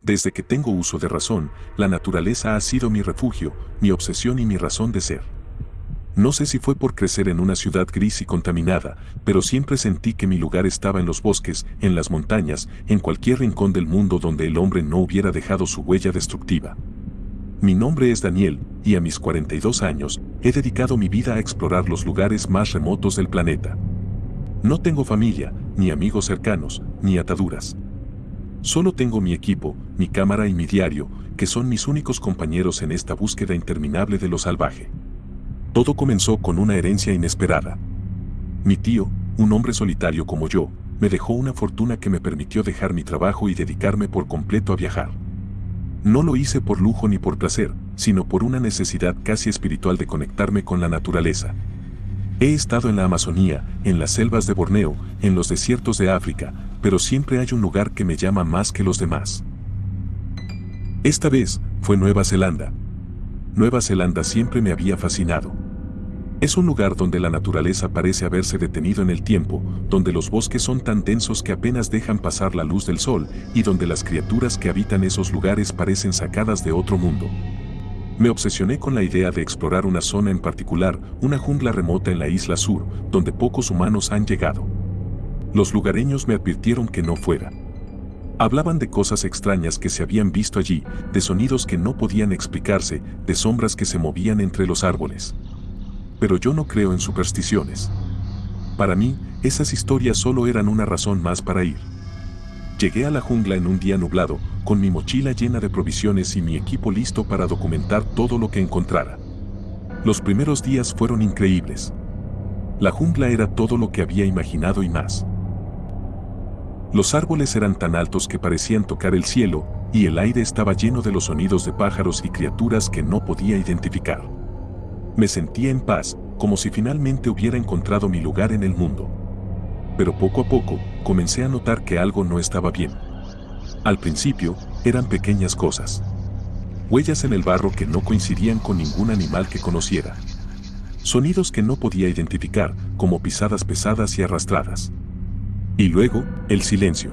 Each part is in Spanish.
Desde que tengo uso de razón, la naturaleza ha sido mi refugio, mi obsesión y mi razón de ser. No sé si fue por crecer en una ciudad gris y contaminada, pero siempre sentí que mi lugar estaba en los bosques, en las montañas, en cualquier rincón del mundo donde el hombre no hubiera dejado su huella destructiva. Mi nombre es Daniel, y a mis 42 años, he dedicado mi vida a explorar los lugares más remotos del planeta. No tengo familia, ni amigos cercanos, ni ataduras. Solo tengo mi equipo, mi cámara y mi diario, que son mis únicos compañeros en esta búsqueda interminable de lo salvaje. Todo comenzó con una herencia inesperada. Mi tío, un hombre solitario como yo, me dejó una fortuna que me permitió dejar mi trabajo y dedicarme por completo a viajar. No lo hice por lujo ni por placer, sino por una necesidad casi espiritual de conectarme con la naturaleza. He estado en la Amazonía, en las selvas de Borneo, en los desiertos de África, pero siempre hay un lugar que me llama más que los demás. Esta vez, fue Nueva Zelanda. Nueva Zelanda siempre me había fascinado. Es un lugar donde la naturaleza parece haberse detenido en el tiempo, donde los bosques son tan densos que apenas dejan pasar la luz del sol, y donde las criaturas que habitan esos lugares parecen sacadas de otro mundo. Me obsesioné con la idea de explorar una zona en particular, una jungla remota en la isla sur, donde pocos humanos han llegado. Los lugareños me advirtieron que no fuera. Hablaban de cosas extrañas que se habían visto allí, de sonidos que no podían explicarse, de sombras que se movían entre los árboles. Pero yo no creo en supersticiones. Para mí, esas historias solo eran una razón más para ir. Llegué a la jungla en un día nublado, con mi mochila llena de provisiones y mi equipo listo para documentar todo lo que encontrara. Los primeros días fueron increíbles. La jungla era todo lo que había imaginado y más. Los árboles eran tan altos que parecían tocar el cielo, y el aire estaba lleno de los sonidos de pájaros y criaturas que no podía identificar. Me sentía en paz, como si finalmente hubiera encontrado mi lugar en el mundo. Pero poco a poco, comencé a notar que algo no estaba bien. Al principio, eran pequeñas cosas. Huellas en el barro que no coincidían con ningún animal que conociera. Sonidos que no podía identificar, como pisadas pesadas y arrastradas. Y luego, el silencio.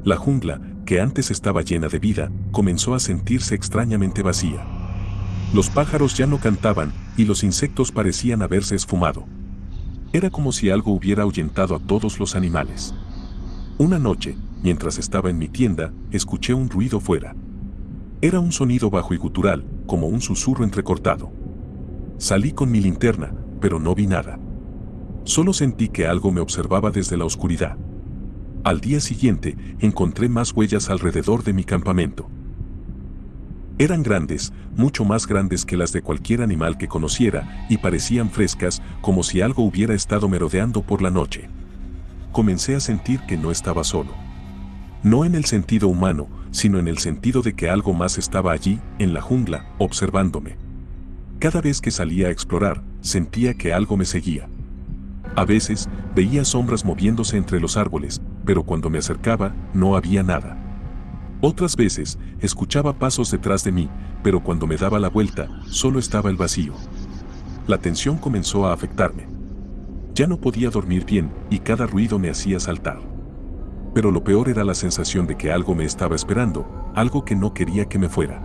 La jungla, que antes estaba llena de vida, comenzó a sentirse extrañamente vacía. Los pájaros ya no cantaban, y los insectos parecían haberse esfumado. Era como si algo hubiera ahuyentado a todos los animales. Una noche, mientras estaba en mi tienda, escuché un ruido fuera. Era un sonido bajo y gutural, como un susurro entrecortado. Salí con mi linterna, pero no vi nada. Solo sentí que algo me observaba desde la oscuridad. Al día siguiente, encontré más huellas alrededor de mi campamento. Eran grandes, mucho más grandes que las de cualquier animal que conociera, y parecían frescas, como si algo hubiera estado merodeando por la noche. Comencé a sentir que no estaba solo. No en el sentido humano, sino en el sentido de que algo más estaba allí, en la jungla, observándome. Cada vez que salía a explorar, sentía que algo me seguía. A veces, veía sombras moviéndose entre los árboles, pero cuando me acercaba, no había nada. Otras veces, escuchaba pasos detrás de mí, pero cuando me daba la vuelta, solo estaba el vacío. La tensión comenzó a afectarme. Ya no podía dormir bien, y cada ruido me hacía saltar. Pero lo peor era la sensación de que algo me estaba esperando, algo que no quería que me fuera.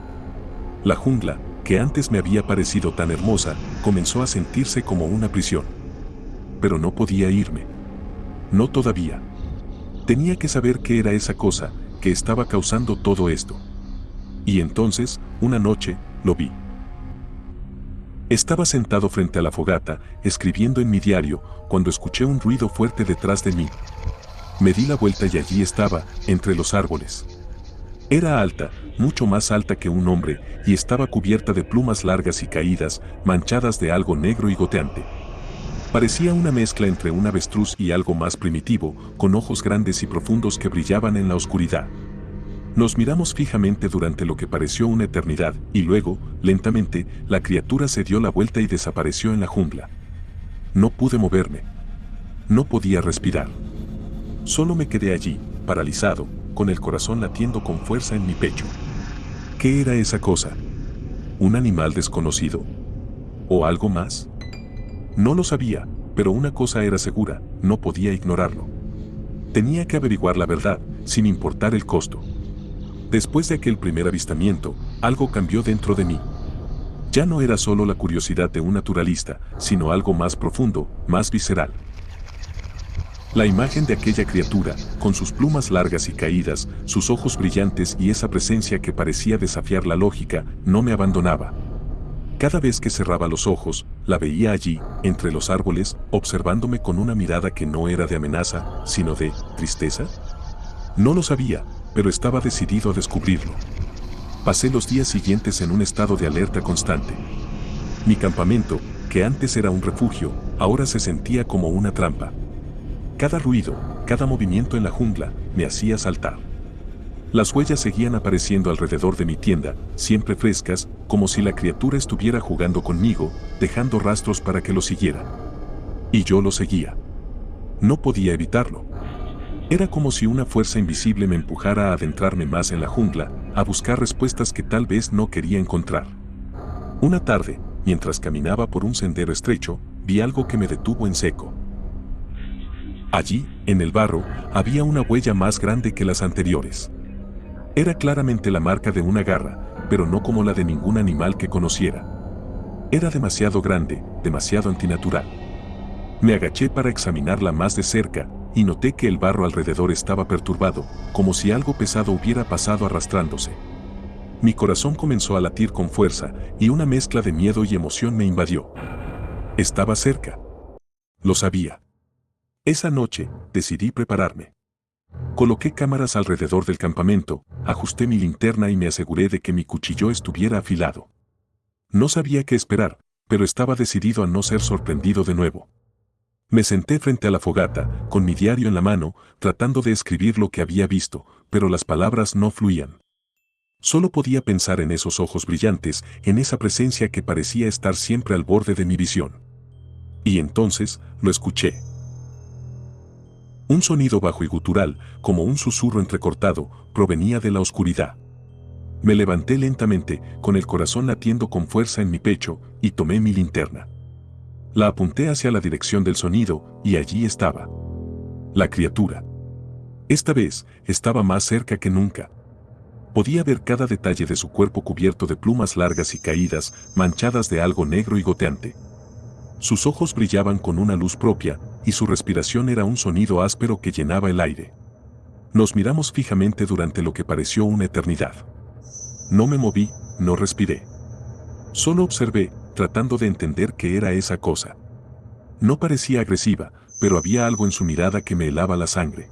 La jungla, que antes me había parecido tan hermosa, comenzó a sentirse como una prisión. Pero no podía irme. No todavía. Tenía que saber qué era esa cosa que estaba causando todo esto. Y entonces, una noche, lo vi. Estaba sentado frente a la fogata, escribiendo en mi diario, cuando escuché un ruido fuerte detrás de mí. Me di la vuelta y allí estaba, entre los árboles. Era alta, mucho más alta que un hombre, y estaba cubierta de plumas largas y caídas, manchadas de algo negro y goteante. Parecía una mezcla entre un avestruz y algo más primitivo, con ojos grandes y profundos que brillaban en la oscuridad. Nos miramos fijamente durante lo que pareció una eternidad, y luego, lentamente, la criatura se dio la vuelta y desapareció en la jungla. No pude moverme. No podía respirar. Solo me quedé allí, paralizado, con el corazón latiendo con fuerza en mi pecho. ¿Qué era esa cosa? ¿Un animal desconocido? ¿O algo más? No lo sabía, pero una cosa era segura, no podía ignorarlo. Tenía que averiguar la verdad, sin importar el costo. Después de aquel primer avistamiento, algo cambió dentro de mí. Ya no era solo la curiosidad de un naturalista, sino algo más profundo, más visceral. La imagen de aquella criatura, con sus plumas largas y caídas, sus ojos brillantes y esa presencia que parecía desafiar la lógica, no me abandonaba. Cada vez que cerraba los ojos, la veía allí, entre los árboles, observándome con una mirada que no era de amenaza, sino de tristeza. No lo sabía, pero estaba decidido a descubrirlo. Pasé los días siguientes en un estado de alerta constante. Mi campamento, que antes era un refugio, ahora se sentía como una trampa. Cada ruido, cada movimiento en la jungla, me hacía saltar. Las huellas seguían apareciendo alrededor de mi tienda, siempre frescas, como si la criatura estuviera jugando conmigo, dejando rastros para que lo siguiera. Y yo lo seguía. No podía evitarlo. Era como si una fuerza invisible me empujara a adentrarme más en la jungla, a buscar respuestas que tal vez no quería encontrar. Una tarde, mientras caminaba por un sendero estrecho, vi algo que me detuvo en seco. Allí, en el barro, había una huella más grande que las anteriores. Era claramente la marca de una garra, pero no como la de ningún animal que conociera. Era demasiado grande, demasiado antinatural. Me agaché para examinarla más de cerca, y noté que el barro alrededor estaba perturbado, como si algo pesado hubiera pasado arrastrándose. Mi corazón comenzó a latir con fuerza, y una mezcla de miedo y emoción me invadió. Estaba cerca. Lo sabía. Esa noche, decidí prepararme. Coloqué cámaras alrededor del campamento, ajusté mi linterna y me aseguré de que mi cuchillo estuviera afilado. No sabía qué esperar, pero estaba decidido a no ser sorprendido de nuevo. Me senté frente a la fogata, con mi diario en la mano, tratando de escribir lo que había visto, pero las palabras no fluían. Solo podía pensar en esos ojos brillantes, en esa presencia que parecía estar siempre al borde de mi visión. Y entonces, lo escuché. Un sonido bajo y gutural, como un susurro entrecortado, provenía de la oscuridad. Me levanté lentamente, con el corazón latiendo con fuerza en mi pecho, y tomé mi linterna. La apunté hacia la dirección del sonido, y allí estaba. La criatura. Esta vez, estaba más cerca que nunca. Podía ver cada detalle de su cuerpo cubierto de plumas largas y caídas, manchadas de algo negro y goteante. Sus ojos brillaban con una luz propia, y su respiración era un sonido áspero que llenaba el aire. Nos miramos fijamente durante lo que pareció una eternidad. No me moví, no respiré. Solo observé, tratando de entender qué era esa cosa. No parecía agresiva, pero había algo en su mirada que me helaba la sangre.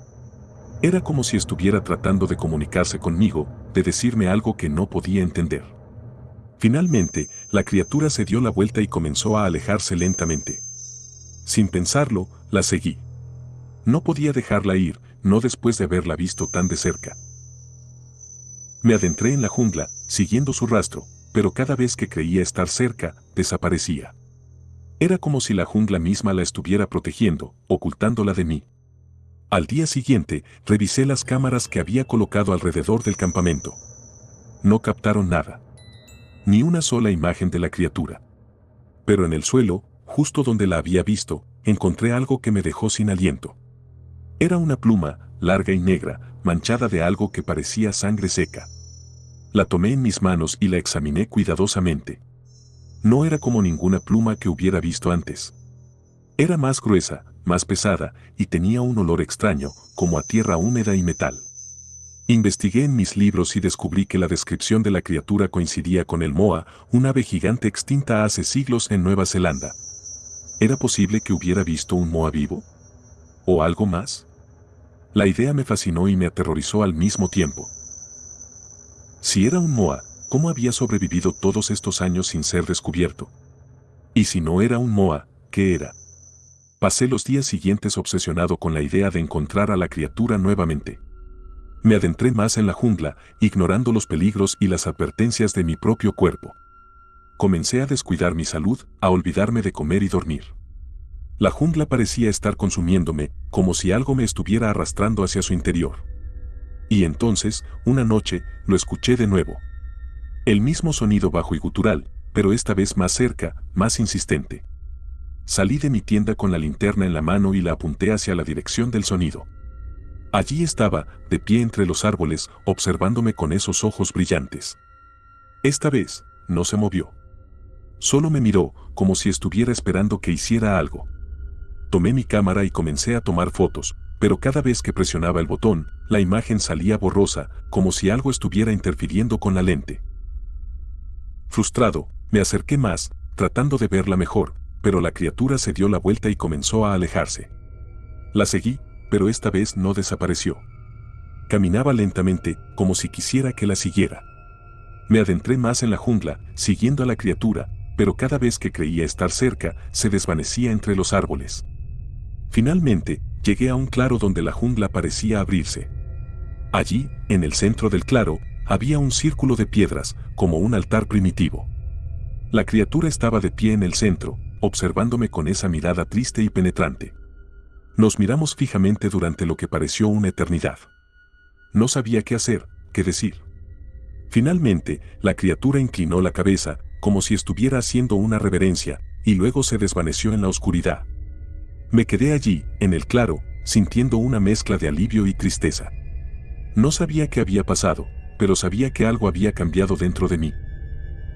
Era como si estuviera tratando de comunicarse conmigo, de decirme algo que no podía entender. Finalmente, la criatura se dio la vuelta y comenzó a alejarse lentamente. Sin pensarlo, la seguí. No podía dejarla ir, no después de haberla visto tan de cerca. Me adentré en la jungla, siguiendo su rastro, pero cada vez que creía estar cerca, desaparecía. Era como si la jungla misma la estuviera protegiendo, ocultándola de mí. Al día siguiente, revisé las cámaras que había colocado alrededor del campamento. No captaron nada. Ni una sola imagen de la criatura. Pero en el suelo, justo donde la había visto, encontré algo que me dejó sin aliento. Era una pluma, larga y negra, manchada de algo que parecía sangre seca. La tomé en mis manos y la examiné cuidadosamente. No era como ninguna pluma que hubiera visto antes. Era más gruesa, más pesada, y tenía un olor extraño, como a tierra húmeda y metal. Investigué en mis libros y descubrí que la descripción de la criatura coincidía con el moa, un ave gigante extinta hace siglos en Nueva Zelanda. ¿Era posible que hubiera visto un moa vivo? ¿O algo más? La idea me fascinó y me aterrorizó al mismo tiempo. Si era un moa, ¿cómo había sobrevivido todos estos años sin ser descubierto? Y si no era un moa, ¿qué era? Pasé los días siguientes obsesionado con la idea de encontrar a la criatura nuevamente. Me adentré más en la jungla, ignorando los peligros y las advertencias de mi propio cuerpo. Comencé a descuidar mi salud, a olvidarme de comer y dormir. La jungla parecía estar consumiéndome, como si algo me estuviera arrastrando hacia su interior. Y entonces, una noche, lo escuché de nuevo. El mismo sonido bajo y gutural, pero esta vez más cerca, más insistente. Salí de mi tienda con la linterna en la mano y la apunté hacia la dirección del sonido. Allí estaba, de pie entre los árboles, observándome con esos ojos brillantes. Esta vez, no se movió. Solo me miró, como si estuviera esperando que hiciera algo. Tomé mi cámara y comencé a tomar fotos, pero cada vez que presionaba el botón, la imagen salía borrosa, como si algo estuviera interfiriendo con la lente. Frustrado, me acerqué más, tratando de verla mejor, pero la criatura se dio la vuelta y comenzó a alejarse. La seguí, pero esta vez no desapareció. Caminaba lentamente, como si quisiera que la siguiera. Me adentré más en la jungla, siguiendo a la criatura, pero cada vez que creía estar cerca, se desvanecía entre los árboles. Finalmente, llegué a un claro donde la jungla parecía abrirse. Allí, en el centro del claro, había un círculo de piedras, como un altar primitivo. La criatura estaba de pie en el centro, observándome con esa mirada triste y penetrante. Nos miramos fijamente durante lo que pareció una eternidad. No sabía qué hacer, qué decir. Finalmente, la criatura inclinó la cabeza, como si estuviera haciendo una reverencia, y luego se desvaneció en la oscuridad. Me quedé allí, en el claro, sintiendo una mezcla de alivio y tristeza. No sabía qué había pasado, pero sabía que algo había cambiado dentro de mí.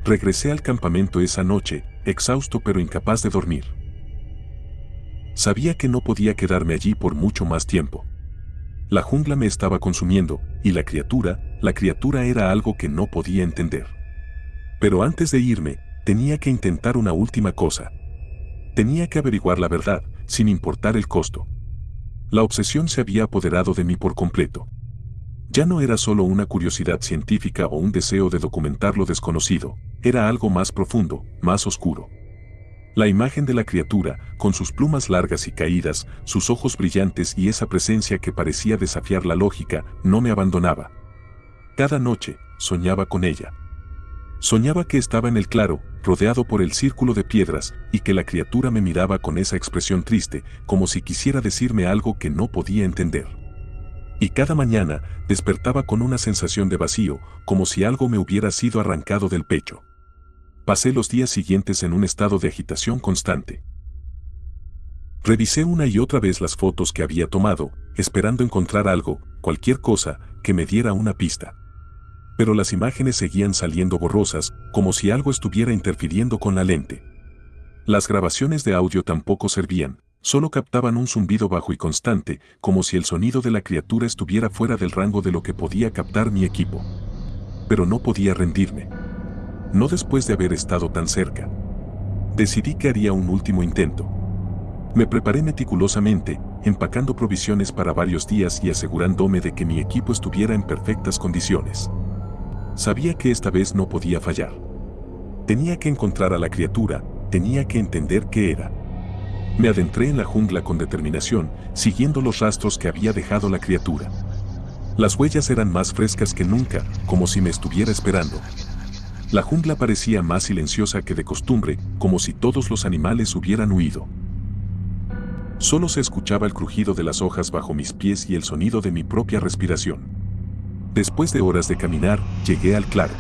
Regresé al campamento esa noche, exhausto pero incapaz de dormir. Sabía que no podía quedarme allí por mucho más tiempo. La jungla me estaba consumiendo, y la criatura era algo que no podía entender. Pero antes de irme, tenía que intentar una última cosa. Tenía que averiguar la verdad, sin importar el costo. La obsesión se había apoderado de mí por completo. Ya no era solo una curiosidad científica o un deseo de documentar lo desconocido, era algo más profundo, más oscuro. La imagen de la criatura, con sus plumas largas y caídas, sus ojos brillantes y esa presencia que parecía desafiar la lógica, no me abandonaba. Cada noche, soñaba con ella. Soñaba que estaba en el claro, rodeado por el círculo de piedras, y que la criatura me miraba con esa expresión triste, como si quisiera decirme algo que no podía entender. Y cada mañana, despertaba con una sensación de vacío, como si algo me hubiera sido arrancado del pecho. Pasé los días siguientes en un estado de agitación constante. Revisé una y otra vez las fotos que había tomado, esperando encontrar algo, cualquier cosa, que me diera una pista. Pero las imágenes seguían saliendo borrosas, como si algo estuviera interfiriendo con la lente. Las grabaciones de audio tampoco servían, solo captaban un zumbido bajo y constante, como si el sonido de la criatura estuviera fuera del rango de lo que podía captar mi equipo. Pero no podía rendirme. No después de haber estado tan cerca. Decidí que haría un último intento. Me preparé meticulosamente, empacando provisiones para varios días y asegurándome de que mi equipo estuviera en perfectas condiciones. Sabía que esta vez no podía fallar. Tenía que encontrar a la criatura, tenía que entender qué era. Me adentré en la jungla con determinación, siguiendo los rastros que había dejado la criatura. Las huellas eran más frescas que nunca, como si me estuviera esperando. La jungla parecía más silenciosa que de costumbre, como si todos los animales hubieran huido. Solo se escuchaba el crujido de las hojas bajo mis pies y el sonido de mi propia respiración. Después de horas de caminar, llegué al claro.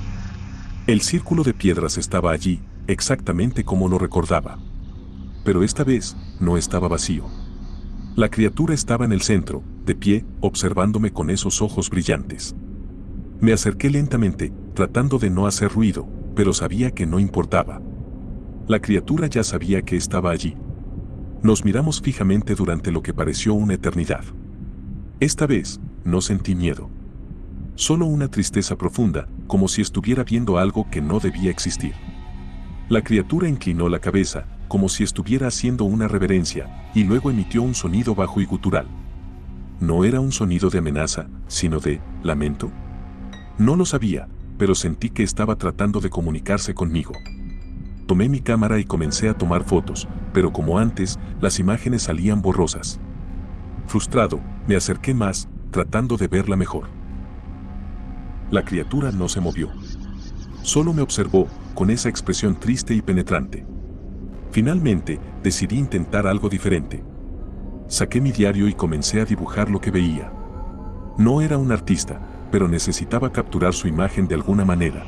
El círculo de piedras estaba allí, exactamente como lo recordaba. Pero esta vez, no estaba vacío. La criatura estaba en el centro, de pie, observándome con esos ojos brillantes. Me acerqué lentamente, tratando de no hacer ruido, pero sabía que no importaba. La criatura ya sabía que estaba allí. Nos miramos fijamente durante lo que pareció una eternidad. Esta vez, no sentí miedo. Solo una tristeza profunda, como si estuviera viendo algo que no debía existir. La criatura inclinó la cabeza, como si estuviera haciendo una reverencia, y luego emitió un sonido bajo y gutural. No era un sonido de amenaza, sino de lamento. No lo sabía, pero sentí que estaba tratando de comunicarse conmigo. Tomé mi cámara y comencé a tomar fotos, pero como antes, las imágenes salían borrosas. Frustrado, me acerqué más, tratando de verla mejor. La criatura no se movió. Solo me observó, con esa expresión triste y penetrante. Finalmente, decidí intentar algo diferente. Saqué mi diario y comencé a dibujar lo que veía. No era un artista, pero necesitaba capturar su imagen de alguna manera.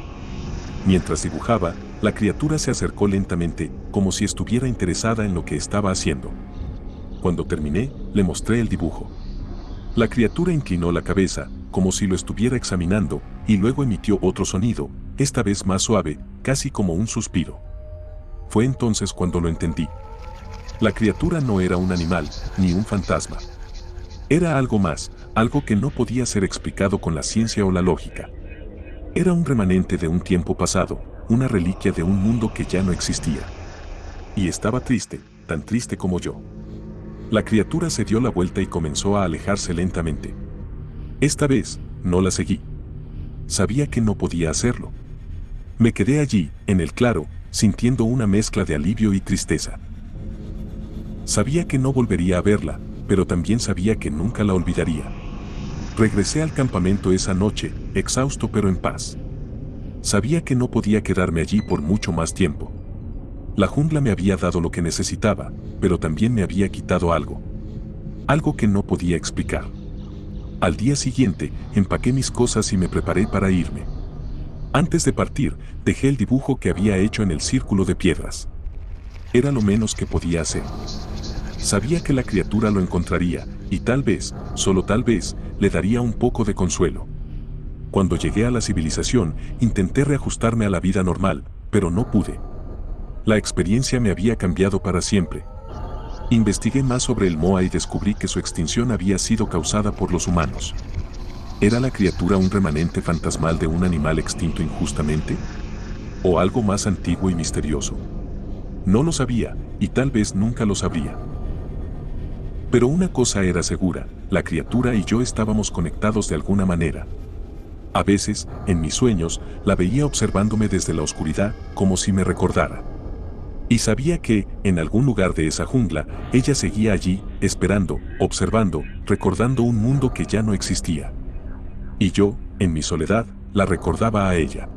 Mientras dibujaba, la criatura se acercó lentamente, como si estuviera interesada en lo que estaba haciendo. Cuando terminé, le mostré el dibujo. La criatura inclinó la cabeza, como si lo estuviera examinando, y luego emitió otro sonido, esta vez más suave, casi como un suspiro. Fue entonces cuando lo entendí. La criatura no era un animal, ni un fantasma. Era algo más, algo que no podía ser explicado con la ciencia o la lógica. Era un remanente de un tiempo pasado, una reliquia de un mundo que ya no existía. Y estaba triste, tan triste como yo. La criatura se dio la vuelta y comenzó a alejarse lentamente. Esta vez, no la seguí. Sabía que no podía hacerlo. Me quedé allí, en el claro, sintiendo una mezcla de alivio y tristeza. Sabía que no volvería a verla, pero también sabía que nunca la olvidaría. Regresé al campamento esa noche, exhausto pero en paz. Sabía que no podía quedarme allí por mucho más tiempo. La jungla me había dado lo que necesitaba, pero también me había quitado algo. Algo que no podía explicar. Al día siguiente, empaqué mis cosas y me preparé para irme. Antes de partir, dejé el dibujo que había hecho en el círculo de piedras. Era lo menos que podía hacer. Sabía que la criatura lo encontraría, y tal vez, solo tal vez, le daría un poco de consuelo. Cuando llegué a la civilización, intenté reajustarme a la vida normal, pero no pude. La experiencia me había cambiado para siempre. Investigué más sobre el Moa y descubrí que su extinción había sido causada por los humanos. ¿Era la criatura un remanente fantasmal de un animal extinto injustamente? ¿O algo más antiguo y misterioso? No lo sabía, y tal vez nunca lo sabría. Pero una cosa era segura, la criatura y yo estábamos conectados de alguna manera. A veces, en mis sueños, la veía observándome desde la oscuridad, como si me recordara. Y sabía que, en algún lugar de esa jungla, ella seguía allí, esperando, observando, recordando un mundo que ya no existía. Y yo, en mi soledad, la recordaba a ella.